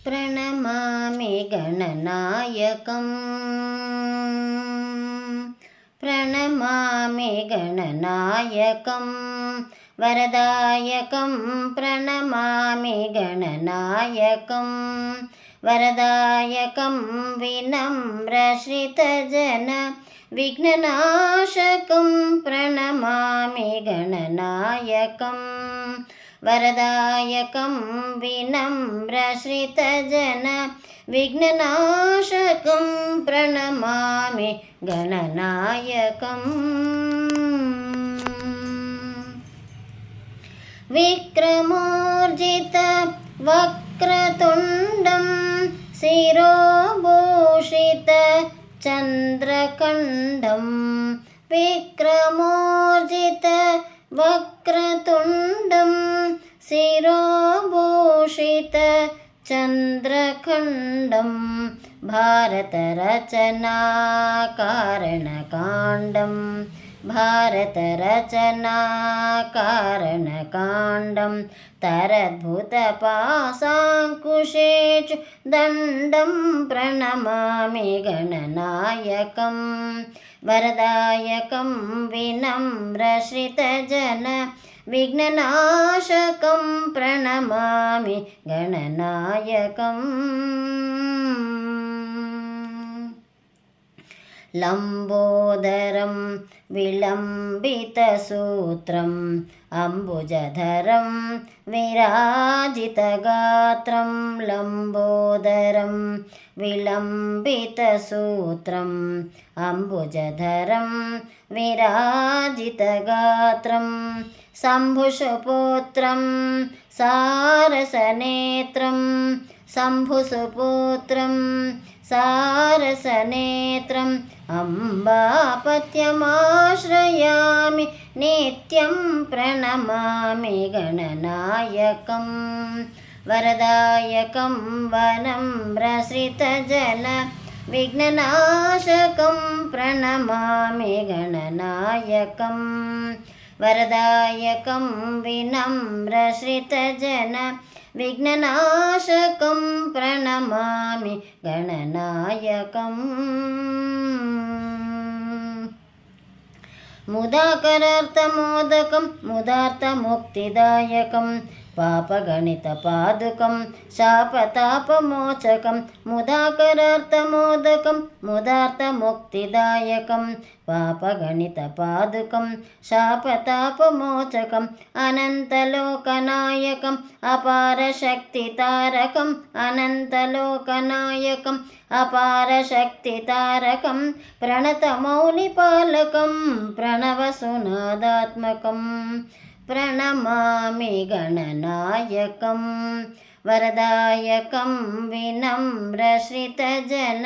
प्रणमामि गणनायकम् प्रणमामि गणनायकं वरदायकं प्रणमामि गणनायकं वरदायकं विनम्रश्रितजन विघ्ननाशकं प्रणमामि गणनायकं वरदायकं विनम्रश्रितजन विघ्ननाशकं प्रणमामि गणनायकम् विक्रमोर्जित वक्रतुण्डं शिरोभूषित चन्द्रकण्डं विक्रमोर्जित वक्रतुण्डं शिरोभूषित चन्द्रखण्डं भारतरचनाकारणकाण्डं भारतरचनाकारणकाण्डं तरद्भुतपाशाङ्कुशेषु दण्डं प्रणमामि गणनायकं वरदायकं विनम्रश्रितजन विघ्ननाशकं प्रणमामि गणनायकम् लम्बोदरं विलम्बितसूत्रम् अम्बुजधरं विराजितगात्रं लम्बोदरं विलम्बितसूत्रम् अम्बुजधरं विराजितगात्रं शम्भुसुपुत्रं सारसनेत्रं शम्भुसुपुत्रं सारसनेत्रम् अम्बापत्यमाश्रयामि नित्यं प्रणमामि गणनायकं वरदायकं वनम्रश्रितजन विघ्ननाशकं प्रणमामि गणनायकं वरदायकं विनम्रश्रितजन विघ्ननाशकं प्रणमामि गणनायकम् मुदाकरार्थमोदकं मुदार्थमुक्तिदायकं पापगणितपादुकं शापतापमोचकं मुदाकरार्थमोदकं मुदार्थमुक्तिदायकं पापगणितपादुकं शापतापमोचकम् अनन्तलोकनायकम् अपारशक्तितारकम् अनन्तलोकनायकम् अपारशक्तितारकं प्रणतमौलिपालकं प्रणवसुनादात्मकं प्रणमामि गणनायकं वरदायकं विनम्रश्रितजन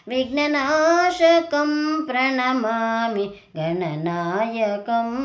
विघ्ननाशकं प्रणमामि गणनायकम्।